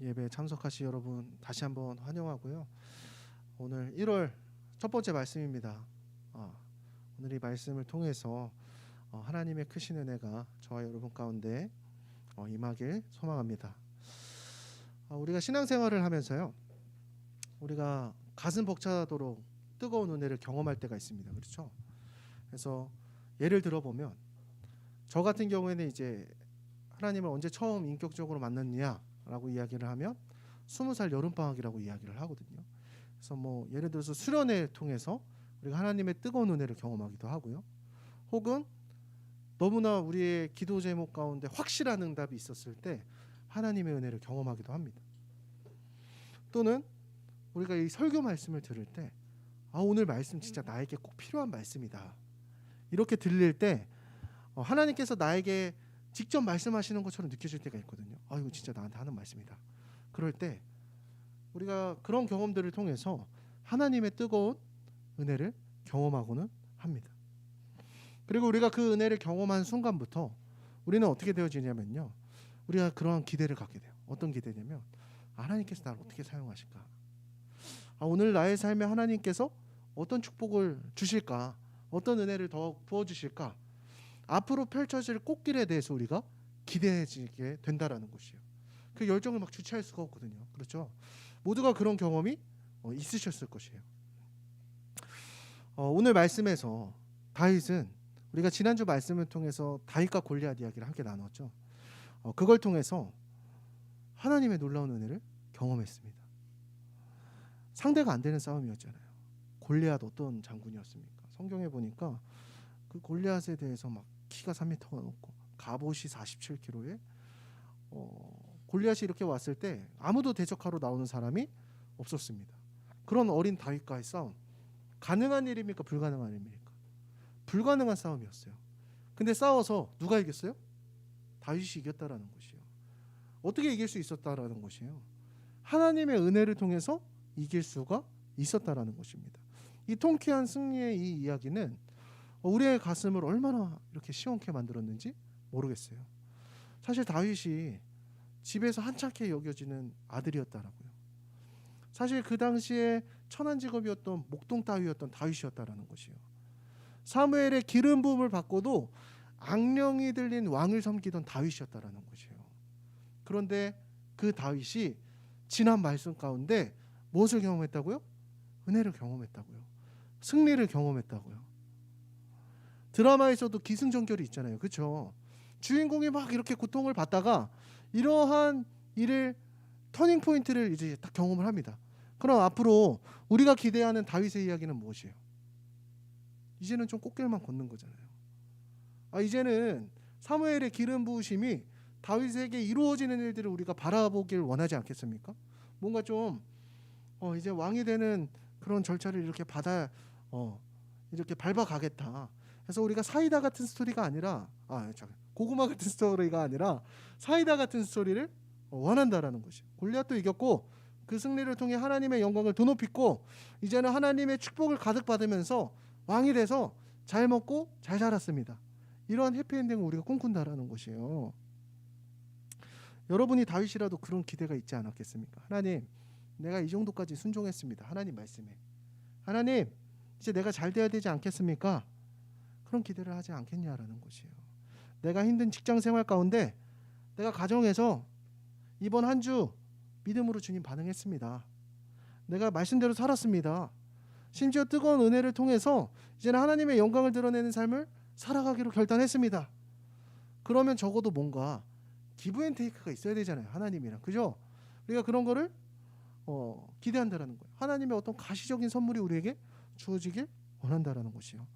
예배에 참석하신 여러분 다시 한번 환영하고요. 오늘 1월 첫 번째 말씀입니다. 오늘 이 말씀을 통해서 하나님의 크신 은혜가 저와 여러분 가운데 임하길 소망합니다. 우리가 신앙생활을 하면서요, 우리가 가슴 벅차도록 뜨거운 은혜를 경험할 때가 있습니다. 그렇죠? 그래서 예를 들어보면 저 같은 경우에는 이제 하나님을 언제 처음 인격적으로 만났냐라고 이야기를 하면 20살 여름방학이라고 이야기를 하거든요. 그래서 뭐 예를 들어서 수련회를 통해서 우리가 하나님의 뜨거운 은혜를 경험하기도 하고요. 혹은 너무나 우리의 기도 제목 가운데 확실한 응답이 있었을 때 하나님의 은혜를 경험하기도 합니다. 또는 우리가 이 설교 말씀을 들을 때 오늘 말씀 진짜 나에게 꼭 필요한 말씀이다, 이렇게 들릴 때 하나님께서 나에게 직접 말씀하시는 것처럼 느껴질 때가 있거든요. 이거 진짜 나한테 하는 말씀이다. 그럴 때 우리가 그런 경험들을 통해서 하나님의 뜨거운 은혜를 경험하고는 합니다. 그리고 우리가 그 은혜를 경험한 순간부터 우리는 어떻게 되어지냐면요, 우리가 그러한 기대를 갖게 돼요. 어떤 기대냐면 하나님께서 나를 어떻게 사용하실까? 오늘 나의 삶에 하나님께서 어떤 축복을 주실까? 어떤 은혜를 더 부어주실까? 앞으로 펼쳐질 꽃길에 대해서 우리가 기대해지게 된다라는 것이에요. 그 열정을 막 주체할 수가 없거든요. 그렇죠? 모두가 그런 경험이 있으셨을 것이에요. 오늘 말씀에서 다윗은, 우리가 지난주 말씀을 통해서 다윗과 골리앗 이야기를 함께 나눴죠. 그걸 통해서 하나님의 놀라운 은혜를 경험했습니다. 상대가 안 되는 싸움이었잖아요. 골리앗 어떤 장군이었습니까? 성경에 보니까 그 골리앗에 대해서 막 키가 3m가 넘고 갑옷이 47kg에 골리앗이 이렇게 왔을 때 아무도 대적하러 나오는 사람이 없었습니다. 그런 어린 다윗과의 싸움, 가능한 일입니까? 불가능한 일입니까? 불가능한 싸움이었어요. 근데 싸워서 누가 이겼어요? 다윗이 이겼다라는 것이에요. 어떻게 이길 수 있었다라는 것이에요? 하나님의 은혜를 통해서 이길 수가 있었다라는 것입니다. 이 통쾌한 승리의 이 이야기는 우리의 가슴을 얼마나 이렇게 시원케 만들었는지 모르겠어요. 사실 다윗이 집에서 한찮게 여겨지는 아들이었다라고요. 사실 그 당시에 천한 직업이었던 목동 따위였던 다윗이었다라는 것이요. 사무엘의 기름 부음을 받고도 악령이 들린 왕을 섬기던 다윗이었다라는 것이에요. 그런데 그 다윗이 지난 말씀 가운데 무엇을 경험했다고요? 은혜를 경험했다고요. 승리를 경험했다고요. 드라마에서도 기승전결이 있잖아요. 그렇죠? 주인공이 막 이렇게 고통을 받다가 이러한 일을, 터닝 포인트를 이제 딱 경험을 합니다. 그럼 앞으로 우리가 기대하는 다윗의 이야기는 무엇이에요? 이제는 좀 꽃길만 걷는 거잖아요. 이제는 사무엘의 기름 부으심이 다윗에게 이루어지는 일들을 우리가 바라보길 원하지 않겠습니까? 뭔가 좀 이제 왕이 되는 그런 절차를 이렇게 이렇게 밟아가겠다. 그래서 우리가 사이다 같은 스토리가 아니라 고구마 같은 스토리가 아니라 사이다 같은 스토리를 원한다라는 것이에요. 골리앗도 이겼고 그 승리를 통해 하나님의 영광을 더 높이고 이제는 하나님의 축복을 가득 받으면서 왕이 돼서 잘 먹고 잘 살았습니다. 이러한 해피엔딩을 우리가 꿈꾼다라는 것이에요. 여러분이 다윗이라도 그런 기대가 있지 않았겠습니까? 하나님, 내가 이 정도까지 순종했습니다. 하나님 말씀에. 하나님, 이제 내가 잘 돼야 되지 않겠습니까? 그런 기대를 하지 않겠냐라는 것이에요. 내가 힘든 직장 생활 가운데 내가 가정에서 이번 한 주 믿음으로 주님 반응했습니다. 내가 말씀대로 살았습니다. 심지어 뜨거운 은혜를 통해서 이제는 하나님의 영광을 드러내는 삶을 살아가기로 결단했습니다. 그러면 적어도 뭔가 기브 앤 테이크가 있어야 되잖아요. 하나님이랑. 그죠? 우리가 그런 거를 기대한다라는 거예요. 하나님의 어떤 가시적인 선물이 우리에게 주어지길 원한다라는 것이요.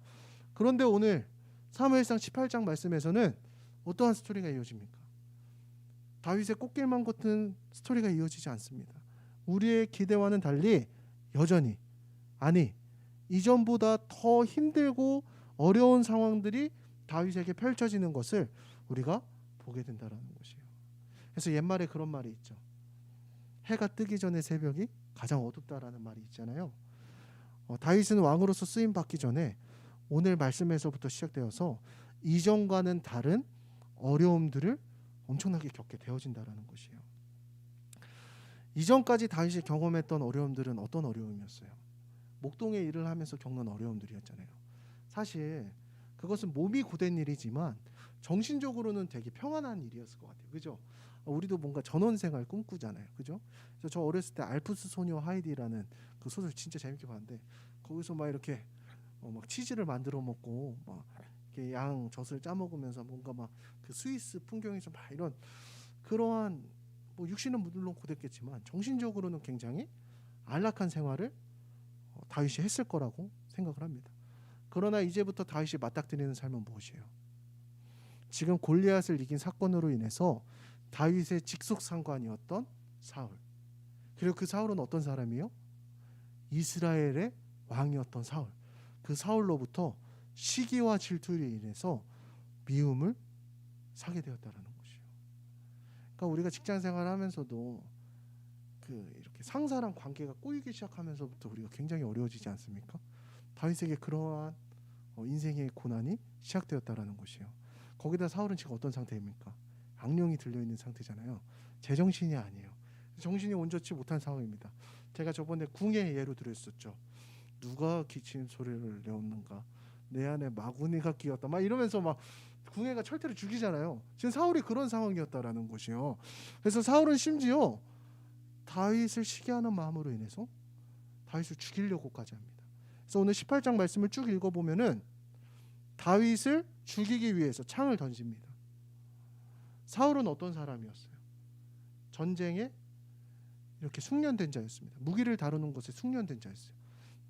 그런데 오늘 사무엘상 18장 말씀에서는 어떠한 스토리가 이어집니까? 다윗의 꽃길만 걷는 스토리가 이어지지 않습니다. 우리의 기대와는 달리 여전히, 이전보다 더 힘들고 어려운 상황들이 다윗에게 펼쳐지는 것을 우리가 보게 된다는 것이에요. 그래서 옛말에 그런 말이 있죠. 해가 뜨기 전에 새벽이 가장 어둡다라는 말이 있잖아요. 다윗은 왕으로서 쓰임 받기 전에 오늘 말씀에서부터 시작되어서 이전과는 다른 어려움들을 엄청나게 겪게 되어진다라는 것이에요. 이전까지 다윗이 경험했던 어려움들은 어떤 어려움이었어요? 목동의 일을 하면서 겪는 어려움들이었잖아요. 사실 그것은 몸이 고된 일이지만 정신적으로는 되게 평안한 일이었을 것 같아요. 그죠? 우리도 뭔가 전원생활 꿈꾸잖아요. 그죠? 그래서 저 어렸을 때 알프스 소녀 하이디라는 그 소설 진짜 재밌게 봤는데 거기서 막 이렇게 막 치즈를 만들어 먹고 막 이렇게 양 젖을 짜 먹으면서 뭔가 막 그 스위스 풍경에서 막 이런 그러한 뭐 육신은 물론 고됐겠지만 정신적으로는 굉장히 안락한 생활을 다윗이 했을 거라고 생각을 합니다. 그러나 이제부터 다윗이 맞닥뜨리는 삶은 무엇이에요? 지금 골리앗을 이긴 사건으로 인해서 다윗의 직속 상관이었던 사울, 그리고 그 사울은 어떤 사람이요? 이스라엘의 왕이었던 사울. 그 사울로부터 시기와 질투로 인해서 미움을 사게 되었다라는 것이요. 그러니까 우리가 직장 생활하면서도 그 이렇게 상사랑 관계가 꼬이기 시작하면서부터 우리가 굉장히 어려워지지 않습니까? 다윗에게 그러한 인생의 고난이 시작되었다라는 것이요. 거기다 사울은 지금 어떤 상태입니까? 악령이 들려 있는 상태잖아요. 제정신이 아니에요. 정신이 온전치 못한 상황입니다. 제가 저번에 궁의 예로 들었었죠. 누가 기침 소리를 내었는가? 내 안에 마구니가 끼었다. 막 이러면서 막 궁예가 철퇴를 죽이잖아요. 지금 사울이 그런 상황이었다라는 것이요. 그래서 사울은 심지어 다윗을 시기하는 마음으로 인해서 다윗을 죽이려고까지 합니다. 그래서 오늘 18장 말씀을 쭉 읽어보면은 다윗을 죽이기 위해서 창을 던집니다. 사울은 어떤 사람이었어요? 전쟁에 이렇게 숙련된 자였습니다. 무기를 다루는 것에 숙련된 자였어요.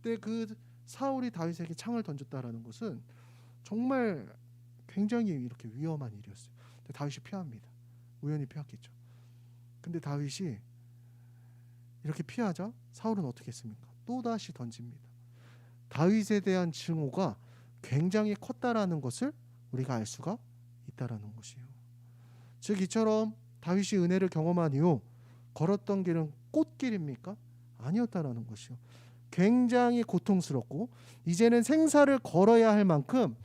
근데 그 사울이 다윗에게 창을 던졌다라는 것은 정말 굉장히 이렇게 위험한 일이었어요. 근데 다윗이 피합니다. 우연히 피했겠죠. 근데 다윗이 이렇게 피하자 사울은 어떻게 했습니까? 또다시 던집니다. 다윗에 대한 증오가 굉장히 컸다라는 것을 우리가 알 수가 있다라는 것이에요. 즉 이처럼 다윗이 은혜를 경험한 이후 걸었던 길은 꽃길입니까? 아니었다라는 것이요. 굉장히 고통스럽고 이제는 생사를 걸어야 할 만큼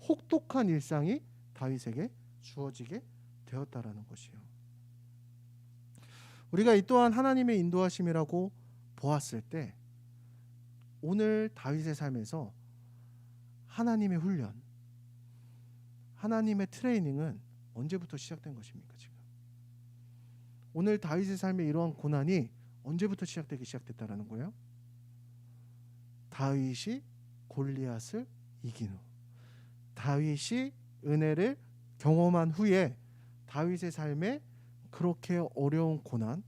혹독한 일상이 다윗에게 주어지게 되었다라는 것이요. 우리가 이 또한 하나님의 인도하심이라고 보았을 때 오늘 다윗의 삶에서 하나님의 훈련, 하나님의 트레이닝은 언제부터 시작된 것입니까? 지금 오늘 다윗의 삶에 이러한 고난이 언제부터 시작됐다라는 거예요? 다윗이 골리앗을 이긴 후, 다윗이 은혜를 경험한 후에 다윗의 삶에 그렇게 어려운 고난,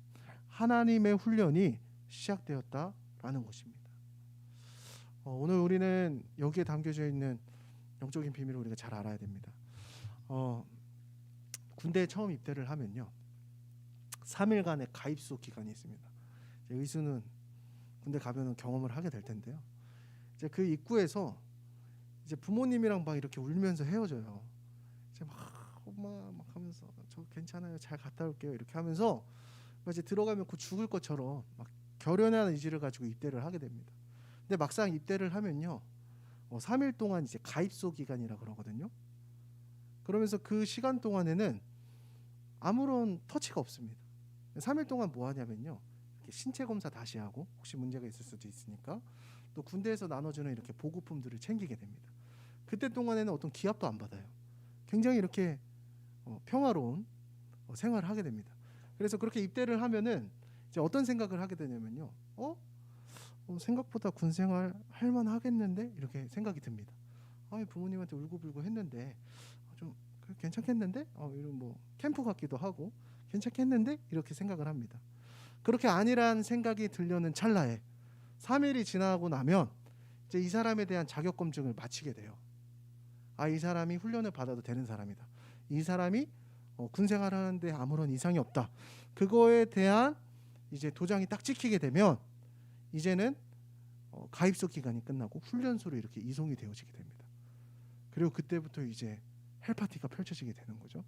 하나님의 훈련이 시작되었다라는 것입니다. 오늘 우리는 여기에 담겨져 있는 영적인 비밀을 우리가 잘 알아야 됩니다. 군대에 처음 입대를 하면요, 3일간의 가입소 기간이 있습니다. 의수는 군대 가면은 경험을 하게 될 텐데요. 이제 그 입구에서 이제 부모님이랑 막 이렇게 울면서 헤어져요. 이제 막 엄마 막 하면서 저 괜찮아요, 잘 갔다 올게요 이렇게 하면서 이제 들어가면 곧 죽을 것처럼 막 결연한 의지를 가지고 입대를 하게 됩니다. 근데 막상 입대를 하면요, 3일 동안 이제 가입소 기간이라 그러거든요. 그러면서 그 시간 동안에는 아무런 터치가 없습니다. 3일 동안 뭐 하냐면요, 이렇게 신체 검사 다시 하고 혹시 문제가 있을 수도 있으니까 또 군대에서 나눠주는 이렇게 보급품들을 챙기게 됩니다. 그때 동안에는 어떤 기합도 안 받아요. 굉장히 이렇게 평화로운 생활을 하게 됩니다. 그래서 그렇게 입대를 하면은 이제 어떤 생각을 하게 되냐면요, 생각보다 군 생활 할만 하겠는데 이렇게 생각이 듭니다. 부모님한테 울고불고 했는데 좀 괜찮겠는데, 이런 뭐 캠프 같기도 하고 괜찮겠는데 이렇게 생각을 합니다. 그렇게 아니란 생각이 들려는 찰나에 3일이 지나고 나면 이제 이 사람에 대한 자격 검증을 마치게 돼요. 이 사람이 훈련을 받아도 되는 사람이다. 이 사람이 군 생활하는데 아무런 이상이 없다. 그거에 대한 이제 도장이 딱 찍히게 되면 이제는 가입소 기간이 끝나고 훈련소로 이렇게 이송이 되어지게 됩니다. 그리고 그때부터 이제 헬파티가 펼쳐지게 되는 거죠.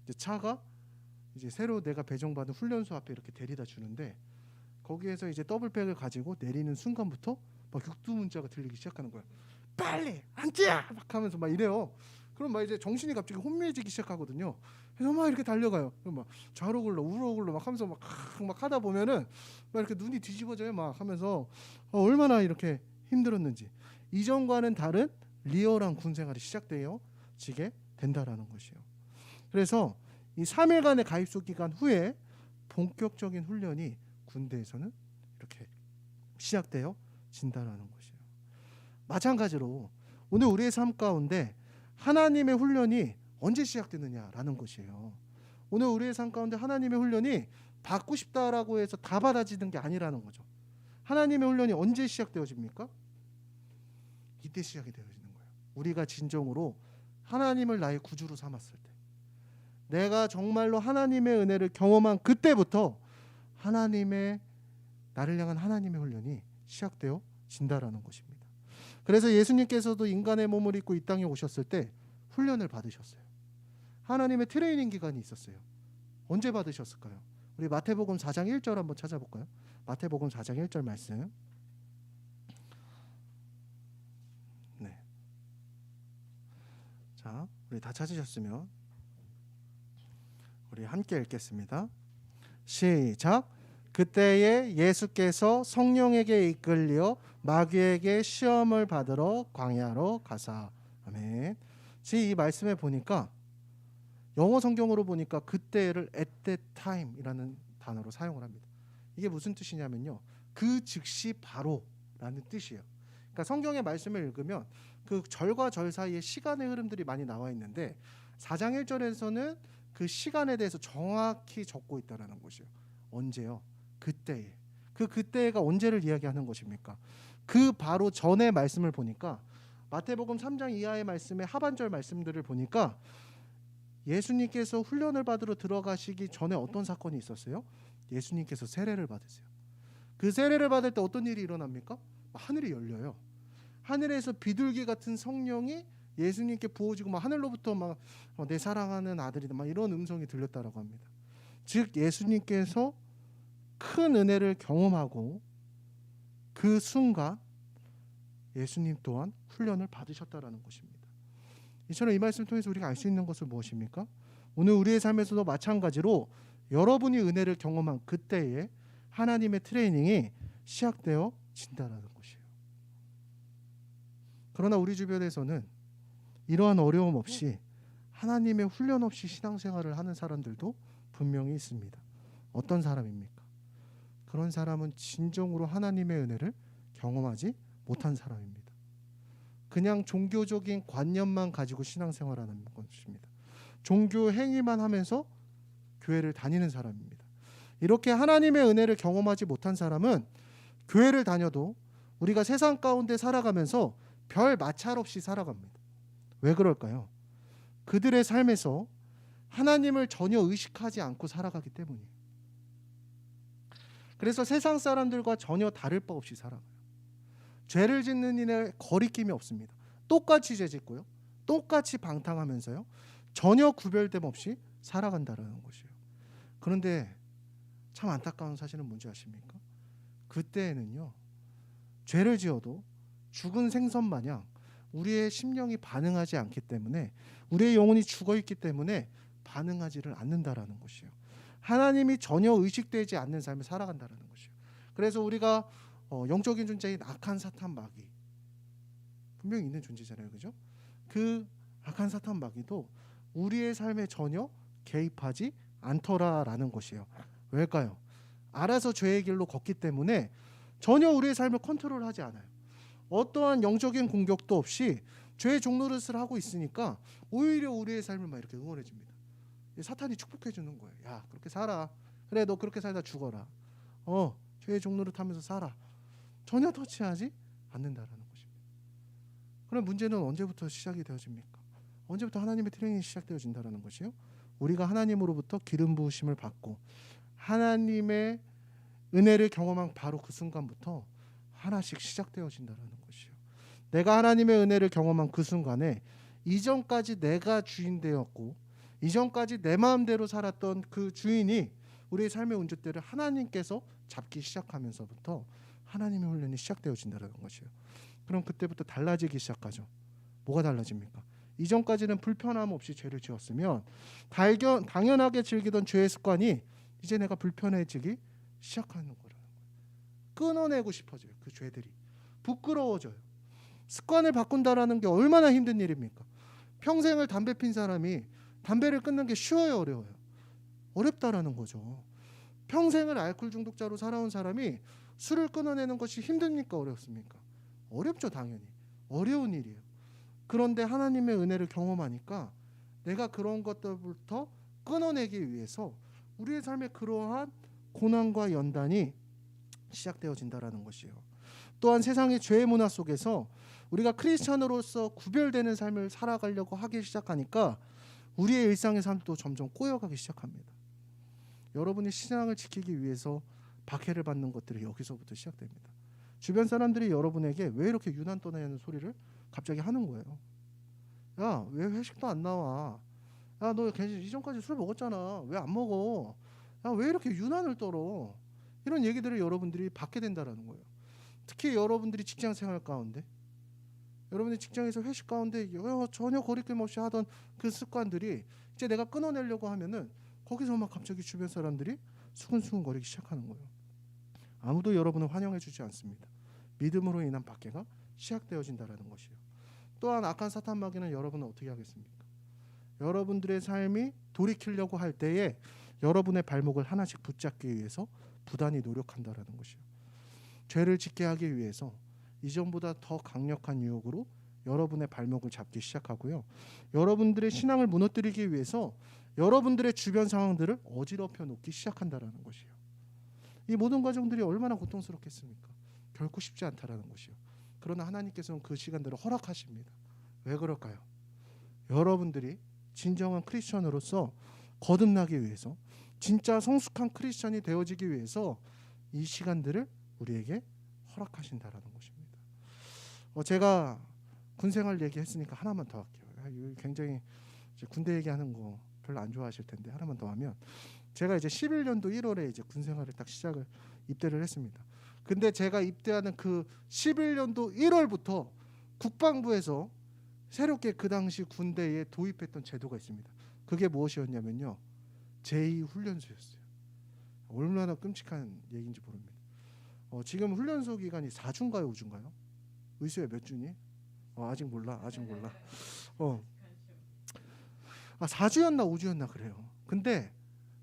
이제 차가 이제 새로 내가 배정받은 훈련소 앞에 이렇게 데려다 주는데 거기에서 이제 더블백을 가지고 내리는 순간부터 막 육두문자가 들리기 시작하는 거예요. 빨리 앉자 막 하면서 막 이래요. 그럼 막 이제 정신이 갑자기 혼미해지기 시작하거든요. 그래서 막 이렇게 달려가요. 막 좌로 굴러 우로 굴러 막 하면서 막 하다 보면은 막 이렇게 눈이 뒤집어져요. 막 하면서 얼마나 이렇게 힘들었는지. 이전과는 다른 리얼한 군 생활이 시작되어지게 된다라는 것이요. 그래서 이 3일간의 가입소 기간 후에 본격적인 훈련이 군대에서는 이렇게 시작되어진다라는 것이에요. 마찬가지로 오늘 우리의 삶 가운데 하나님의 훈련이 언제 시작되느냐라는 것이에요. 오늘 우리의 삶 가운데 하나님의 훈련이 받고 싶다라고 해서 다 받아지는 게 아니라는 거죠. 하나님의 훈련이 언제 시작되어집니까? 이때 시작이 되어지는 거예요. 우리가 진정으로 하나님을 나의 구주로 삼았을 때, 내가 정말로 하나님의 은혜를 경험한 그때부터 하나님의 나를 향한 하나님의 훈련이 시작되어진다라는 것입니다. 그래서 예수님께서도 인간의 몸을 입고 이 땅에 오셨을 때 훈련을 받으셨어요. 하나님의 트레이닝 기간이 있었어요. 언제 받으셨을까요? 우리 마태복음 4장 1절 한번 찾아볼까요? 마태복음 4장 1절 말씀. 네. 자, 우리 다 찾으셨으면 우리 함께 읽겠습니다. 시작. 그때에 예수께서 성령에게 이끌려 마귀에게 시험을 받으러 광야로 가사. 아멘. 이 말씀에 보니까 영어 성경으로 보니까 그때를 at that time이라는 단어로 사용을 합니다. 이게 무슨 뜻이냐면요, 그 즉시 바로라는 뜻이에요. 그러니까 성경의 말씀을 읽으면 그 절과 절 사이에 시간의 흐름들이 많이 나와 있는데 4장 1절에서는 그 시간에 대해서 정확히 적고 있다라는 것이에요. 언제요? 그때에. 그 그때가 언제를 이야기하는 것입니까? 그 바로 전의 말씀을 보니까 마태복음 3장 이하의 말씀의 하반절 말씀들을 보니까 예수님께서 훈련을 받으러 들어가시기 전에 어떤 사건이 있었어요? 예수님께서 세례를 받으세요. 그 세례를 받을 때 어떤 일이 일어납니까? 하늘이 열려요. 하늘에서 비둘기 같은 성령이 예수님께 부어지고 막 하늘로부터 막 내 사랑하는 아들이다 막 이런 음성이 들렸다라고 합니다. 즉 예수님께서 큰 은혜를 경험하고 그 순간 예수님 또한 훈련을 받으셨다라는 것입니다. 이처럼 이 말씀을 통해서 우리가 알 수 있는 것은 무엇입니까? 오늘 우리의 삶에서도 마찬가지로 여러분이 은혜를 경험한 그때에 하나님의 트레이닝이 시작되어진다는 것이에요. 그러나 우리 주변에서는 이러한 어려움 없이 하나님의 훈련 없이 신앙생활을 하는 사람들도 분명히 있습니다. 어떤 사람입니까? 그런 사람은 진정으로 하나님의 은혜를 경험하지 못한 사람입니다. 그냥 종교적인 관념만 가지고 신앙생활하는 것입니다. 종교 행위만 하면서 교회를 다니는 사람입니다. 이렇게 하나님의 은혜를 경험하지 못한 사람은 교회를 다녀도 우리가 세상 가운데 살아가면서 별 마찰 없이 살아갑니다. 왜 그럴까요? 그들의 삶에서 하나님을 전혀 의식하지 않고 살아가기 때문이에요. 그래서 세상 사람들과 전혀 다를 바 없이 살아가요. 죄를 짓는 일에 거리낌이 없습니다. 똑같이 죄 짓고요, 똑같이 방탕하면서요, 전혀 구별됨 없이 살아간다라는 것이에요. 그런데 참 안타까운 사실은 뭔지 아십니까? 그때에는요, 죄를 지어도 죽은 생선 마냥 우리의 심령이 반응하지 않기 때문에, 우리의 영혼이 죽어있기 때문에 반응하지를 않는다라는 것이에요. 하나님이 전혀 의식되지 않는 삶을 살아간다라는 것이에요. 그래서 우리가 영적인 존재인 악한 사탄 마귀, 분명히 있는 존재잖아요, 그죠? 그 악한 사탄 마귀도 우리의 삶에 전혀 개입하지 않더라라는 것이에요. 왜일까요? 알아서 죄의 길로 걷기 때문에 전혀 우리의 삶을 컨트롤하지 않아요. 어떠한 영적인 공격도 없이 죄의 종노릇을 하고 있으니까 오히려 우리의 삶을 막 이렇게 응원해 줍니다. 사탄이 축복해 주는 거예요. 야, 그렇게 살아. 그래, 너 그렇게 살다 죽어라. 죄의 종노릇 하면서 살아. 전혀 터치하지 않는다라는 것입니다. 그럼 문제는 언제부터 시작이 되어집니까? 언제부터 하나님의 트레이닝이 시작되어진다라는 것이요? 우리가 하나님으로부터 기름 부으심을 받고 하나님의 은혜를 경험한 바로 그 순간부터 하나씩 시작되어진다라는 것이요. 내가 하나님의 은혜를 경험한 그 순간에 이전까지 내가 주인 되었고 이전까지 내 마음대로 살았던 그 주인이 우리의 삶의 운전대를 하나님께서 잡기 시작하면서부터 하나님의 훈련이 시작되어진다는 것이에요. 그럼 그때부터 달라지기 시작하죠. 뭐가 달라집니까? 이전까지는 불편함 없이 죄를 지었으면 당연하게 즐기던 죄의 습관이 이제 내가 불편해지기 시작하는 거라는 거예요. 끊어내고 싶어져요. 그 죄들이 부끄러워져요. 습관을 바꾼다라는 게 얼마나 힘든 일입니까? 평생을 담배 핀 사람이 담배를 끊는 게 쉬워요, 어려워요? 어렵다라는 거죠. 평생을 알코올 중독자로 살아온 사람이 술을 끊어내는 것이 힘듭니까, 어렵습니까? 어렵죠, 당연히. 어려운 일이에요. 그런데 하나님의 은혜를 경험하니까 내가 그런 것들부터 끊어내기 위해서 우리의 삶에 그러한 고난과 연단이 시작되어진다라는 것이에요. 또한 세상의 죄의 문화 속에서 우리가 크리스찬으로서 구별되는 삶을 살아가려고 하기 시작하니까 우리의 일상의 삶도 점점 꼬여가기 시작합니다. 여러분이 신앙을 지키기 위해서 박해를 받는 것들이 여기서부터 시작됩니다. 주변 사람들이 여러분에게 왜 이렇게 유난 떠나냐는 소리를 갑자기 하는 거예요. 야, 왜 회식도 안 나와? 야, 너 이전까지 술 먹었잖아. 왜 안 먹어? 야, 왜 이렇게 유난을 떨어? 이런 얘기들을 여러분들이 받게 된다라는 거예요. 특히 여러분들이 직장 생활 가운데, 여러분의 직장에서 회식 가운데 전혀 거리낌 없이 하던 그 습관들이 이제 내가 끊어내려고 하면은 거기서 막 갑자기 주변 사람들이 수근수근거리기 시작하는 거예요. 아무도 여러분을 환영해주지 않습니다. 믿음으로 인한 박해가 시작되어진다라는 것이에요. 또한 악한 사탄 마귀는 여러분을 어떻게 하겠습니까? 여러분들의 삶이 돌이키려고 할 때에 여러분의 발목을 하나씩 붙잡기 위해서 부단히 노력한다라는 것이에요. 죄를 짓게 하기 위해서 이전보다 더 강력한 유혹으로 여러분의 발목을 잡기 시작하고요. 여러분들의 신앙을 무너뜨리기 위해서 여러분들의 주변 상황들을 어지럽혀 놓기 시작한다라는 것이에요. 이 모든 과정들이 얼마나 고통스럽겠습니까? 결코 쉽지 않다라는 것이요. 그러나 하나님께서는 그 시간들을 허락하십니다. 왜 그럴까요? 여러분들이 진정한 크리스천으로서 거듭나기 위해서, 진짜 성숙한 크리스천이 되어지기 위해서 이 시간들을 우리에게 허락하신다라는 것입니다. 제가 군생활 얘기했으니까 하나만 더 할게요. 굉장히 군대 얘기하는 거 별로 안 좋아하실 텐데 하나만 더 하면, 제가 이제 11년도 1월에 이제 군생활을 딱 입대를 했습니다. 근데 제가 입대하는 그 11년도 1월부터 국방부에서 새롭게 그 당시 군대에 도입했던 제도가 있습니다. 그게 무엇이었냐면요, 제2훈련소였어요. 얼마나 끔찍한 얘기인지 모릅니다. 지금 훈련소 기간이 4주인가요, 5주인가요? 의수야 몇 주니? 아직 몰라. 4주였나 5주였나 그래요. 근데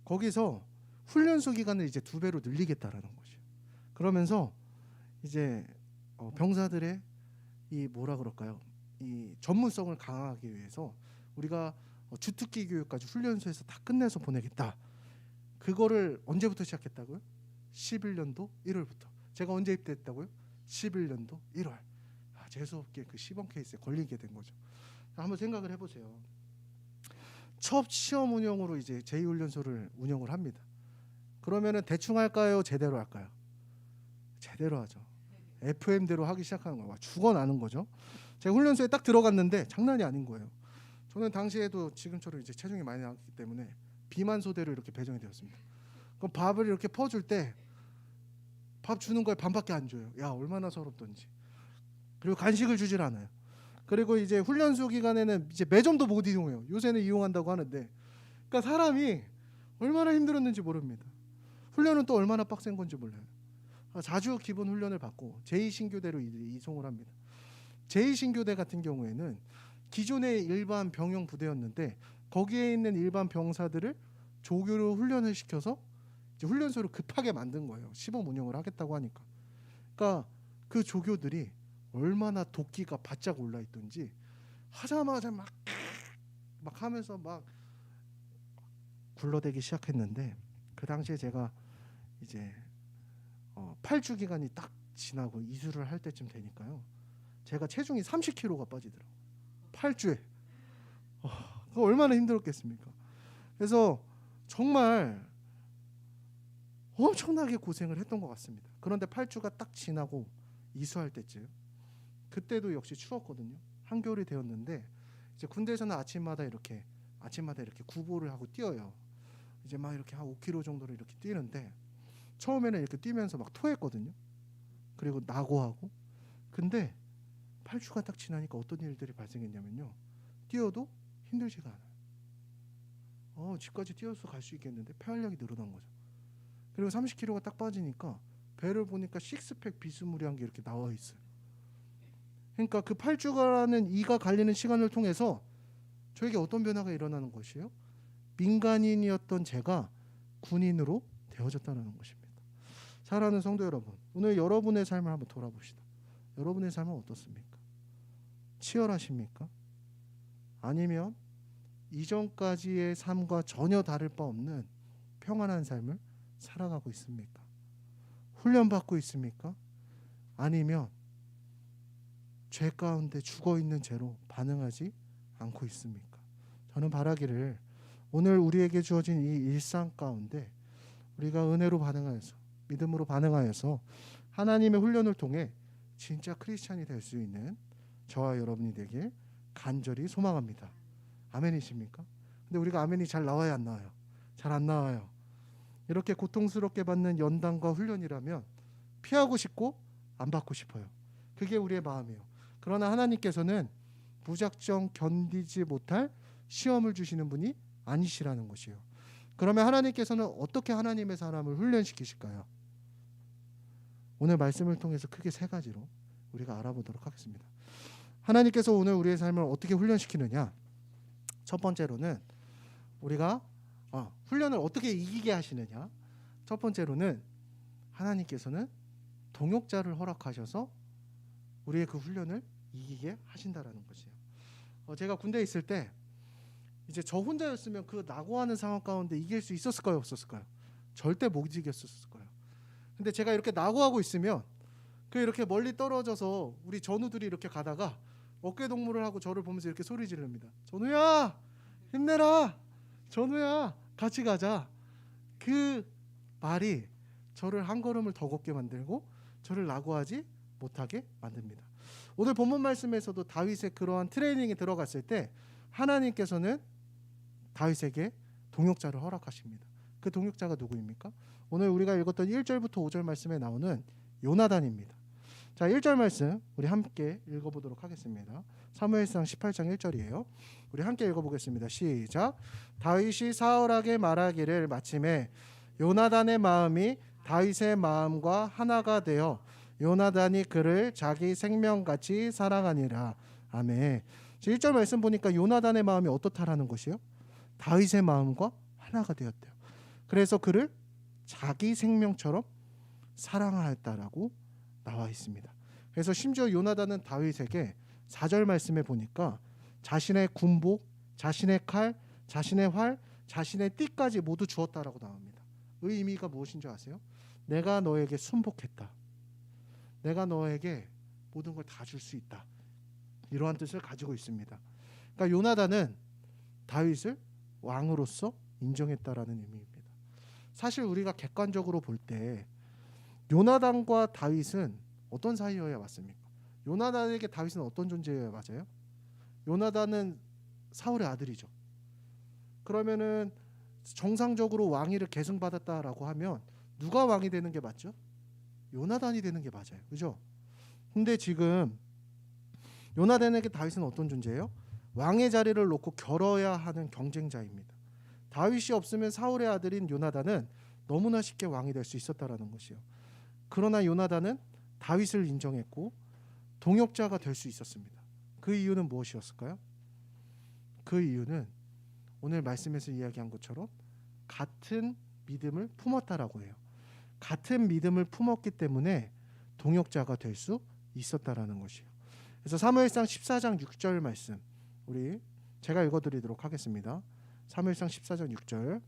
거기서 훈련소 기간을 이제 2배로 늘리겠다라는 거죠. 그러면서 이제 병사들의 이 뭐라 그럴까요? 이 전문성을 강화하기 위해서 우리가 주특기 교육까지 훈련소에서 다 끝내서 보내겠다. 그거를 언제부터 시작했다고요? 11년도 1월부터. 제가 언제 입대했다고요? 11년도 1월. 재수없게 그 시범 케이스에 걸리게 된 거죠. 한번 생각을 해보세요. 첫 시험 운영으로 이제 제2훈련소를 운영을 합니다. 그러면은 대충 할까요? 제대로 할까요? 제대로 하죠. FM대로 하기 시작하는 거예요. 죽어나는 거죠. 제가 훈련소에 딱 들어갔는데 장난이 아닌 거예요. 저는 당시에도 지금처럼 이제 체중이 많이 나왔기 때문에 비만소대로 이렇게 배정이 되었습니다. 그럼 밥을 이렇게 퍼줄 때 밥 주는 거에 반밖에 안 줘요. 야, 얼마나 서럽던지. 그리고 간식을 주질 않아요. 그리고 이제 훈련소 기간에는 이제 매점도 못 이용해요. 요새는 이용한다고 하는데, 그러니까 사람이 얼마나 힘들었는지 모릅니다. 훈련은 또 얼마나 빡센 건지 몰라요. 4주 기본 훈련을 받고 제2신교대로 이송을 합니다. 제2신교대 같은 경우에는 기존의 일반 병영 부대였는데 거기에 있는 일반 병사들을 조교로 훈련을 시켜서 이제 훈련소를 급하게 만든 거예요. 시범 운영을 하겠다고 하니까. 그러니까 그 조교들이 얼마나 도끼가 바짝 올라 있던지 하자마자 막 하면서 막 굴러대기 시작했는데, 그 당시에 제가 이제 8주 기간이 딱 지나고 이수를 할 때쯤 되니까요, 제가 체중이 30kg가 빠지더라고요. 8주에. 그거 얼마나 힘들었겠습니까? 그래서 정말 엄청나게 고생을 했던 것 같습니다. 그런데 8주가 딱 지나고 이수할 때쯤, 그때도 역시 추웠거든요. 한겨울이 되었는데 이제 군대에서는 아침마다 이렇게 구보를 하고 뛰어요. 이제 막 이렇게 한 5km 정도를 이렇게 뛰는데 처음에는 이렇게 뛰면서 막 토했거든요. 그리고 낙오하고. 근데 8주가 딱 지나니까 어떤 일들이 발생했냐면요, 뛰어도 힘들지가 않아요. 집까지 뛰어서 갈 수 있겠는데 폐활량이 늘어난 거죠. 그리고 30kg가 딱 빠지니까 배를 보니까 식스팩 비스무리한 게 이렇게 나와 있어요. 그러니까 그 8주간은 이가 갈리는 시간을 통해서 저에게 어떤 변화가 일어나는 것이에요? 민간인이었던 제가 군인으로 되어졌다는 것입니다. 사랑하는 성도 여러분, 오늘 여러분의 삶을 한번 돌아봅시다. 여러분의 삶은 어떻습니까? 치열하십니까? 아니면 이전까지의 삶과 전혀 다를 바 없는 평안한 삶을 살아가고 있습니까? 훈련받고 있습니까? 아니면 죄 가운데 죽어있는 죄로 반응하지 않고 있습니까? 저는 바라기를 오늘 우리에게 주어진 이 일상 가운데 우리가 은혜로 반응하여서, 믿음으로 반응하여서 하나님의 훈련을 통해 진짜 크리스찬이 될 수 있는 저와 여러분이 되길 간절히 소망합니다. 아멘이십니까? 근데 우리가 아멘이 잘 나와야 안 나와요? 잘 안 나와요. 이렇게 고통스럽게 받는 연단과 훈련이라면 피하고 싶고 안 받고 싶어요. 그게 우리의 마음이에요. 그러나 하나님께서는 무작정 견디지 못할 시험을 주시는 분이 아니시라는 것이에요. 그러면 하나님께서는 어떻게 하나님의 사람을 훈련시키실까요? 오늘 말씀을 통해서 크게 세 가지로 우리가 알아보도록 하겠습니다. 하나님께서 오늘 우리의 삶을 어떻게 훈련시키느냐? 첫 번째로는 우리가 훈련을 어떻게 이기게 하시느냐? 첫 번째로는 하나님께서는 동역자를 허락하셔서 우리의 그 훈련을 이기게 하신다라는 것이에요. 제가 군대에 있을 때 이제 저 혼자였으면 그 낙오하는 상황 가운데 이길 수 있었을까요? 없었을까요? 절대 못 이겼을 거예요. 근데 제가 이렇게 낙오하고 있으면 그 이렇게 멀리 떨어져서 우리 전우들이 이렇게 가다가 어깨 동무를 하고 저를 보면서 이렇게 소리 지릅니다. 전우야, 힘내라. 전우야, 같이 가자. 그 말이 저를 한 걸음을 더 걷게 만들고 저를 낙오하지 못하게 만듭니다. 오늘 본문 말씀에서도 다윗의 그러한 트레이닝에 들어갔을 때 하나님께서는 다윗에게 동역자를 허락하십니다. 그 동역자가 누구입니까? 오늘 우리가 읽었던 1절부터 5절 말씀에 나오는 요나단입니다. 자, 1절 말씀 우리 함께 읽어보도록 하겠습니다. 사무엘상 18장 1절이에요. 우리 함께 읽어보겠습니다. 시작. 다윗이 사울에게 말하기를 마침에 요나단의 마음이 다윗의 마음과 하나가 되어 요나단이 그를 자기 생명같이 사랑하니라. 아멘. 1절 말씀 보니까 요나단의 마음이 어떻다라는 것이요? 다윗의 마음과 하나가 되었대요. 그래서 그를 자기 생명처럼 사랑하였다라고 나와 있습니다. 그래서 심지어 요나단은 다윗에게 4절 말씀에 보니까 자신의 군복, 자신의 칼, 자신의 활, 자신의 띠까지 모두 주었다라고 나옵니다. 의 의미가 무엇인 줄 아세요? 내가 너에게 순복했다. 내가 너에게 모든 걸 다 줄 수 있다. 이러한 뜻을 가지고 있습니다. 그러니까 요나단은 다윗을 왕으로서 인정했다라는 의미입니다. 사실 우리가 객관적으로 볼 때 요나단과 다윗은 어떤 사이여야 맞습니까? 요나단에게 다윗은 어떤 존재여야 맞아요? 요나단은 사울의 아들이죠. 그러면은 정상적으로 왕위를 계승받았다라고 하면 누가 왕이 되는 게 맞죠? 요나단이 되는 게 맞아요. 그죠? 근데 지금 요나단에게 다윗은 어떤 존재예요? 왕의 자리를 놓고 겨뤄야 하는 경쟁자입니다. 다윗이 없으면 사울의 아들인 요나단은 너무나 쉽게 왕이 될 수 있었다라는 것이요. 그러나 요나단은 다윗을 인정했고 동역자가 될 수 있었습니다. 그 이유는 무엇이었을까요? 그 이유는 오늘 말씀에서 이야기한 것처럼 같은 믿음을 품었다라고 해요. 같은 믿음을 품었기 때문에 동역자가 될 수 있었다라는 것이요. 그래서 사무엘상 14장 6절 말씀 우리 제가 읽어드리도록 하겠습니다. 사무엘상 14장 6절.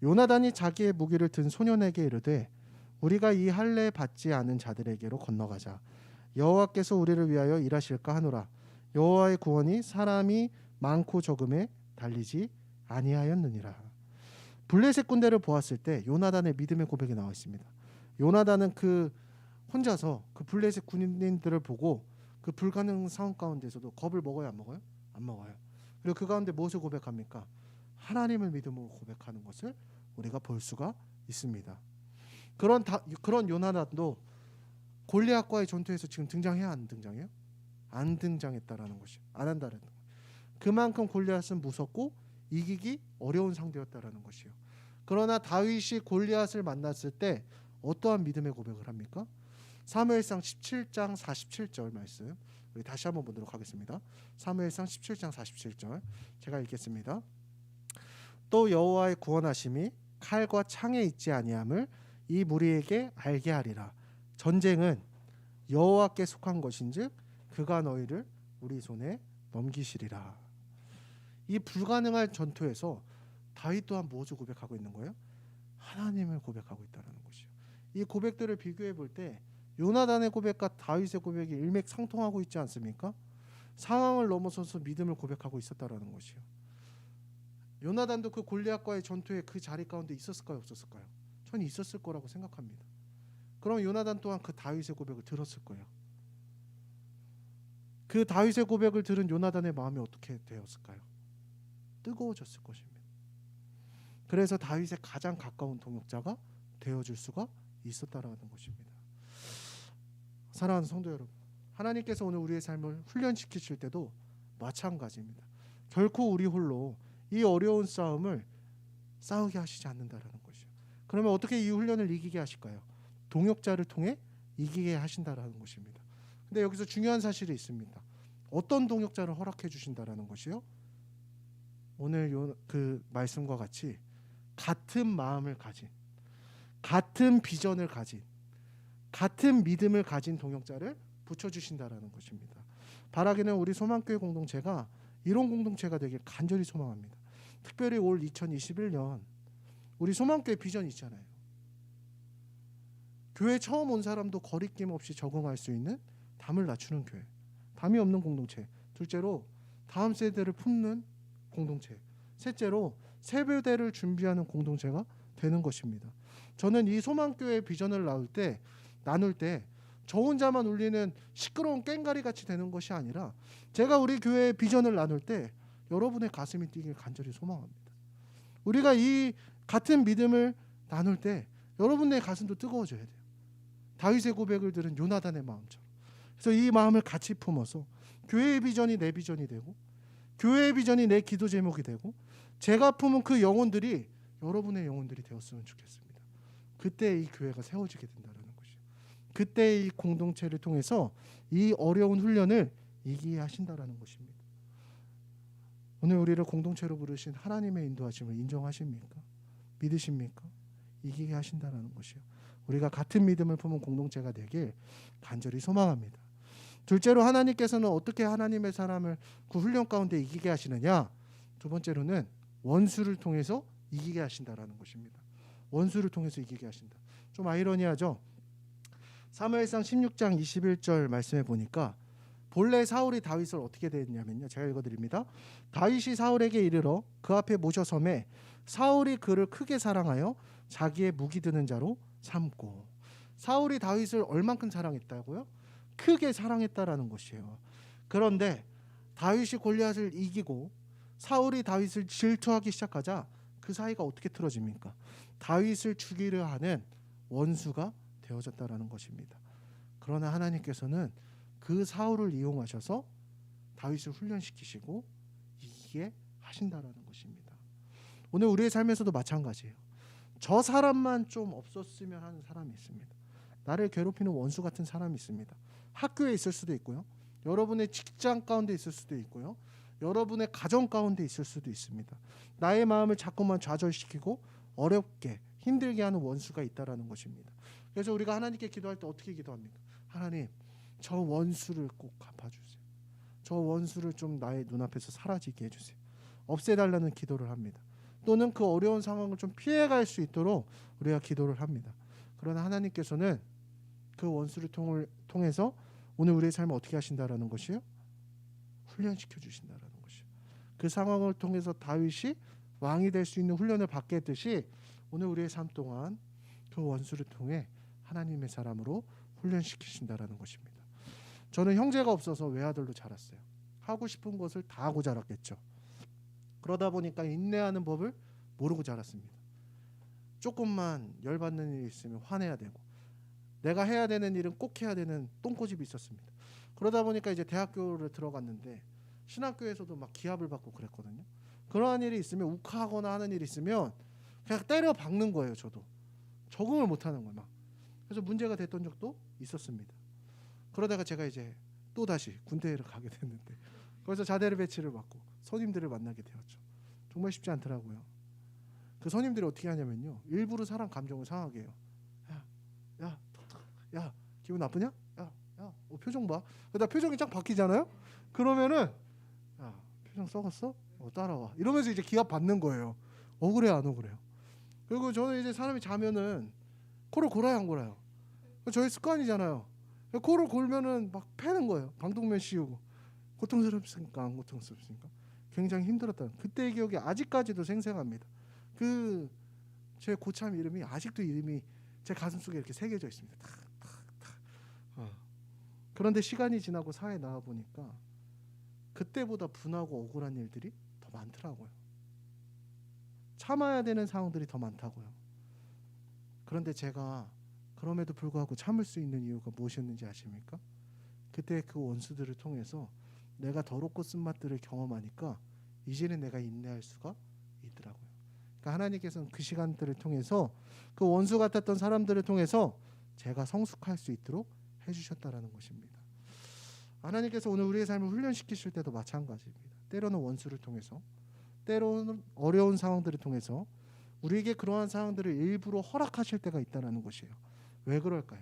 요나단이 자기의 무기를 든 소년에게 이르되 우리가 이 할례 받지 않은 자들에게로 건너가자. 여호와께서 우리를 위하여 일하실까 하노라. 여호와의 구원이 사람이 많고 적음에 달리지 아니하였느니라. 블레셋 군대를 보았을 때 요나단의 믿음의 고백이 나와 있습니다. 요나단은 그 혼자서 그 블레셋 군인들을 보고 그 불가능한 상황 가운데서도 겁을 먹어요, 안 먹어요? 안 먹어요. 그리고 그 가운데 무엇을 고백합니까? 하나님을 믿음으로 고백하는 것을 우리가 볼 수가 있습니다. 그런 요나단도 골리앗과의 전투에서 지금 등장해야 안 등장해요? 안 등장했다라는 것이 안 한다는 거. 그만큼 골리앗은 무섭고 이기기 어려운 상대였다라는 것이요. 그러나 다윗이 골리앗을 만났을 때 어떠한 믿음의 고백을 합니까? 사무엘상 17장 47절 말씀 우리 다시 한번 보도록 하겠습니다. 사무엘상 17장 47절 제가 읽겠습니다. 또 여호와의 구원하심이 칼과 창에 있지 아니함을 이 무리에게 알게 하리라. 전쟁은 여호와께 속한 것인즉 그가 너희를 우리 손에 넘기시리라. 이 불가능한 전투에서 다윗 또한 무엇을 고백하고 있는 거예요? 하나님을 고백하고 있다는 것이요. 이 고백들을 비교해 볼 때 요나단의 고백과 다윗의 고백이 일맥상통하고 있지 않습니까? 상황을 넘어서서 믿음을 고백하고 있었다라는 것이요. 요나단도 그 골리앗과의 전투에 그 자리 가운데 있었을까요, 없었을까요? 저는 있었을 거라고 생각합니다. 그럼 요나단 또한 그 다윗의 고백을 들었을 거예요. 그 다윗의 고백을 들은 요나단의 마음이 어떻게 되었을까요? 뜨거워졌을 것입니다. 그래서 다윗의 가장 가까운 동역자가 되어줄 수가 있었다라는 것입니다. 사랑하는 성도 여러분, 하나님께서 오늘 우리의 삶을 훈련시키실 때도 마찬가지입니다. 결코 우리 홀로 이 어려운 싸움을 싸우게 하시지 않는다라는 것이요. 그러면 어떻게 이 훈련을 이기게 하실까요? 동역자를 통해 이기게 하신다라는 것입니다. 근데 여기서 중요한 사실이 있습니다. 어떤 동역자를 허락해 주신다라는 것이요? 오늘 그 말씀과 같이 같은 마음을 가진, 같은 비전을 가진, 같은 믿음을 가진 동역자를 붙여주신다라는 것입니다. 바라기는 우리 소망교회 공동체가 이런 공동체가 되길 간절히 소망합니다. 특별히 올 2021년 우리 소망교회 비전이 있잖아요. 교회 처음 온 사람도 거리낌 없이 적응할 수 있는 담을 낮추는 교회, 담이 없는 공동체. 둘째로 다음 세대를 품는 공동체. 셋째로 세배대를 준비하는 공동체가 되는 것입니다. 저는 이 소망교회 비전을 나눌 때 저 혼자만 울리는 시끄러운 꽹가리 같이 되는 것이 아니라 제가 우리 교회의 비전을 나눌 때 여러분의 가슴이 뛰길 간절히 소망합니다. 우리가 이 같은 믿음을 나눌 때 여러분의 가슴도 뜨거워져야 돼요. 다윗의 고백을 들은 요나단의 마음처럼. 그래서 이 마음을 같이 품어서 교회의 비전이 내 비전이 되고 교회의 비전이 내 기도 제목이 되고 제가 품은 그 영혼들이 여러분의 영혼들이 되었으면 좋겠습니다. 그때 이 교회가 세워지게 된다는 것이죠. 그때 이 공동체를 통해서 이 어려운 훈련을 이기게 하신다라는 것입니다. 오늘 우리를 공동체로 부르신 하나님의 인도하심을 인정하십니까? 믿으십니까? 이기게 하신다라는 것이요. 우리가 같은 믿음을 품은 공동체가 되길 간절히 소망합니다. 둘째로 하나님께서는 어떻게 하나님의 사람을 그 훈련 가운데 이기게 하시느냐? 두 번째로는 원수를 통해서 이기게 하신다라는 것입니다. 원수를 통해서 이기게 하신다. 좀 아이러니하죠? 사무엘상 16장 21절 말씀에 보니까 본래 사울이 다윗을 어떻게 대했냐면요. 제가 읽어드립니다. 다윗이 사울에게 이르러 그 앞에 모셔섬에 사울이 그를 크게 사랑하여 자기의 무기 드는 자로 삼고. 사울이 다윗을 얼만큼 사랑했다고요? 크게 사랑했다라는 것이에요. 그런데 다윗이 골리앗을 이기고 사울이 다윗을 질투하기 시작하자 그 사이가 어떻게 틀어집니까? 다윗을 죽이려 하는 원수가 되어졌다라는 것입니다. 그러나 하나님께서는 그 사울을 이용하셔서 다윗을 훈련시키시고 이기게 하신다라는 것입니다. 오늘 우리의 삶에서도 마찬가지예요. 저 사람만 좀 없었으면 하는 사람이 있습니다. 나를 괴롭히는 원수 같은 사람이 있습니다. 학교에 있을 수도 있고요. 여러분의 직장 가운데 있을 수도 있고요. 여러분의 가정 가운데 있을 수도 있습니다. 나의 마음을 자꾸만 좌절시키고 어렵게 힘들게 하는 원수가 있다라는 것입니다. 그래서 우리가 하나님께 기도할 때 어떻게 기도합니까? 하나님, 저 원수를 꼭 갚아주세요. 저 원수를 좀 나의 눈앞에서 사라지게 해주세요. 없애달라는 기도를 합니다. 또는 그 어려운 상황을 좀 피해갈 수 있도록 우리가 기도를 합니다. 그러나 하나님께서는 그 원수를 통해서 오늘 우리의 삶을 어떻게 하신다라는 것이요? 훈련시켜 주신다라는 것이요. 그 상황을 통해서 다윗이 왕이 될 수 있는 훈련을 받게 했듯이 오늘 우리의 삶 동안 그 원수를 통해 하나님의 사람으로 훈련시키신다라는 것입니다. 저는 형제가 없어서 외아들로 자랐어요. 하고 싶은 것을 다 하고 자랐겠죠. 그러다 보니까 인내하는 법을 모르고 자랐습니다. 조금만 열받는 일이 있으면 화내야 되고 내가 해야 되는 일은 꼭 해야 되는 똥꼬집이 있었습니다. 그러다 보니까 이제 대학교를 들어갔는데 신학교에서도 막 기합을 받고 그랬거든요. 그러한 일이 있으면 욱하거나 하는 일이 있으면 그냥 때려 박는 거예요. 저도 적응을 못하는 거예요. 막. 그래서 문제가 됐던 적도 있었습니다. 그러다가 제가 이제 또 다시 군대를 가게 됐는데 거기서 자대를 배치를 받고 선임들을 만나게 되었죠. 정말 쉽지 않더라고요. 그 선임들이 어떻게 하냐면요, 일부러 사람 감정을 상하게 해요. 야, 야, 기분 나쁘냐? 표정 봐. 그러다 표정이 쫙 바뀌잖아요. 그러면은 야, 표정 썩었어? 따라와. 이러면서 이제 기합 받는 거예요. 억울해 안 억울해요? 그리고 저는 이제 사람이 자면은 코를 골아요 안 골아요? 저희 습관이잖아요. 코를 골면은 막 패는 거예요. 방독면 씌우고. 고통스럽습니까? 안 고통스럽습니까? 굉장히 힘들었다. 그때의 기억이 아직까지도 생생합니다. 그 제 고참 이름이 아직도 이름이 제 가슴 속에 이렇게 새겨져 있습니다. 그런데 시간이 지나고 사회에 나와 보니까 그때보다 분하고 억울한 일들이 더 많더라고요. 참아야 되는 상황들이 더 많다고요. 그런데 제가 그럼에도 불구하고 참을 수 있는 이유가 무엇이었는지 아십니까? 그때 그 원수들을 통해서 내가 더럽고 쓴맛들을 경험하니까 이제는 내가 인내할 수가 있더라고요. 그러니까 하나님께서는 그 시간들을 통해서 그 원수 같았던 사람들을 통해서 제가 성숙할 수 있도록 해주셨다라는 것입니다. 하나님께서 오늘 우리의 삶을 훈련시키실 때도 마찬가지입니다. 때로는 원수를 통해서, 때로는 어려운 상황들을 통해서 우리에게 그러한 상황들을 일부러 허락하실 때가 있다는 것이에요. 왜 그럴까요?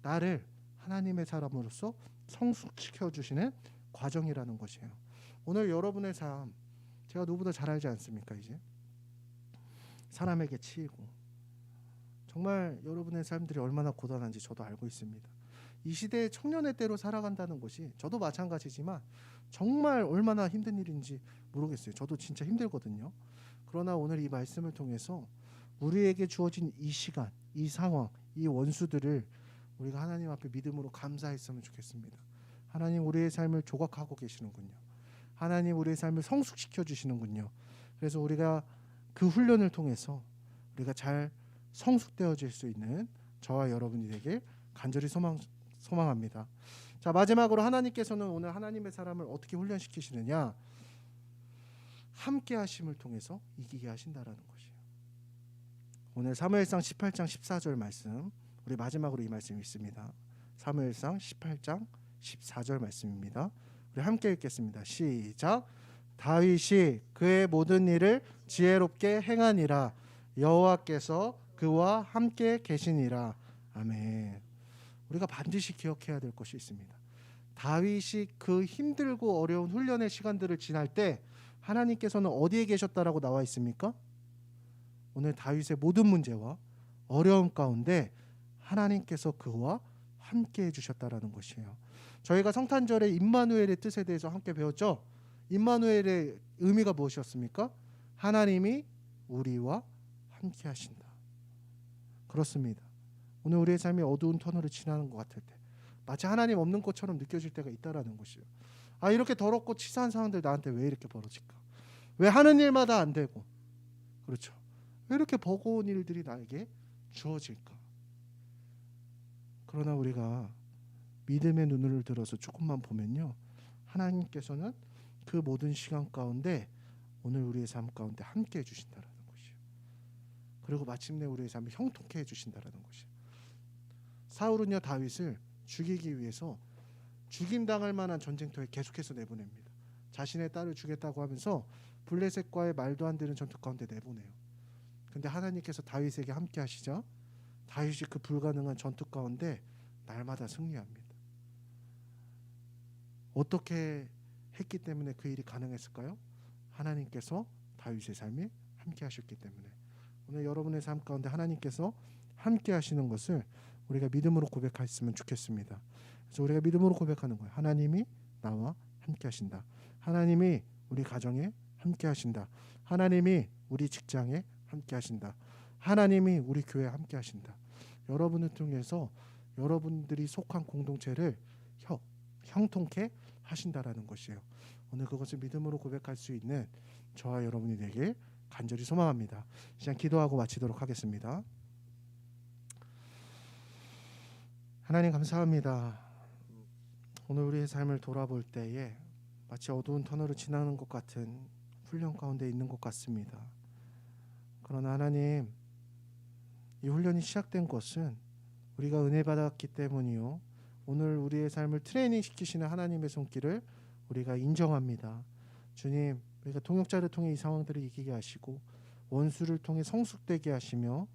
나를 하나님의 사람으로서 성숙시켜 주시는 과정이라는 것이에요. 오늘 여러분의 삶 제가 누구보다 잘 알지 않습니까? 이제 사람에게 치이고 정말 여러분의 삶들이 얼마나 고단한지 저도 알고 있습니다. 이 시대의 청년의 때로 살아간다는 것이 저도 마찬가지지만 정말 얼마나 힘든 일인지 모르겠어요. 저도 진짜 힘들거든요. 그러나 오늘 이 말씀을 통해서 우리에게 주어진 이 시간, 이 상황, 이 원수들을 우리가 하나님 앞에 믿음으로 감사했으면 좋겠습니다. 하나님 우리의 삶을 조각하고 계시는군요. 하나님 우리의 삶을 성숙시켜 주시는군요. 그래서 우리가 그 훈련을 통해서 우리가 잘 성숙되어질 수 있는 저와 여러분이 되길 간절히 소망합니다. 자, 마지막으로 하나님께서는 오늘 하나님의 사람을 어떻게 훈련시키시느냐? 함께 하심을 통해서 이기게 하신다라는 것이에요. 오늘 사무엘상 18장 14절 말씀, 우리 마지막으로 이 말씀이 있습니다. 사무엘상 18장 14절 말씀입니다. 우리 함께 읽겠습니다. 시작. 다윗이 그의 모든 일을 지혜롭게 행하니라. 여호와께서 그와 함께 계시니라. 아멘. 우리가 반드시 기억해야 될 것이 있습니다. 다윗이 그 힘들고 어려운 훈련의 시간들을 지날 때 하나님께서는 어디에 계셨다라고 나와 있습니까? 오늘 다윗의 모든 문제와 어려움 가운데 하나님께서 그와 함께 해주셨다라는 것이에요. 저희가 성탄절에 임마누엘의 뜻에 대해서 함께 배웠죠. 임마누엘의 의미가 무엇이었습니까? 하나님이 우리와 함께 하신다. 그렇습니다. 오늘 우리의 삶이 어두운 터널을 지나는 것 같을 때 마치 하나님 없는 것처럼 느껴질 때가 있다라는 것이에요. 이렇게 더럽고 치사한 상황들 나한테 왜 이렇게 벌어질까? 왜 하는 일마다 안 되고, 그렇죠? 왜 이렇게 버거운 일들이 나에게 주어질까? 그러나 우리가 믿음의 눈을 들어서 조금만 보면요, 하나님께서는 그 모든 시간 가운데 오늘 우리의 삶 가운데 함께 해주신다라는 것이에요. 그리고 마침내 우리의 삶을 형통케 해주신다라는 것이에요. 사울은요 다윗을 죽이기 위해서 죽임당할 만한 전쟁터에 계속해서 내보냅니다. 자신의 딸을 주겠다고 하면서 블레셋과의 말도 안 되는 전투 가운데 내보내요. 근데 하나님께서 다윗에게 함께 하시자 다윗이 그 불가능한 전투 가운데 날마다 승리합니다. 어떻게 했기 때문에 그 일이 가능했을까요? 하나님께서 다윗의 삶에 함께 하셨기 때문에. 오늘 여러분의 삶 가운데 하나님께서 함께 하시는 것을 우리가 믿음으로 고백했으면 좋겠습니다. 그래서 우리가 믿음으로 고백하는 거예요. 하나님이 나와 함께 하신다. 하나님이 우리 가정에 함께 하신다. 하나님이 우리 직장에 함께 하신다. 하나님이 우리 교회에 함께 하신다. 여러분을 통해서 여러분들이 속한 공동체를 형통케 하신다라는 것이에요. 오늘 그것을 믿음으로 고백할 수 있는 저와 여러분이 되길 간절히 소망합니다. 시간 기도하고 마치도록 하겠습니다. 하나님 감사합니다. 오늘 우리의 삶을 돌아볼 때에 마치 어두운 터널을 지나는 것 같은 훈련 가운데 있는 것 같습니다. 그러나 하나님, 이 훈련이 시작된 것은 우리가 은혜 받았기 때문이요, 오늘 우리의 삶을 트레이닝 시키시는 하나님의 손길을 우리가 인정합니다. 주님, 우리가 동역자를 통해 이 상황들을 이기게 하시고 원수를 통해 성숙되게 하시며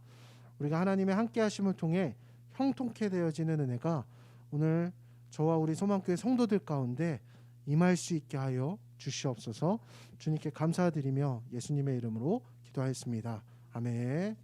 우리가 하나님의 함께 하심을 통해 형통케 되어지는 은혜가 오늘 저와 우리 소망교회 성도들 가운데 임할 수 있게 하여 주시옵소서. 주님께 감사드리며 예수님의 이름으로 기도하였습니다. 아멘.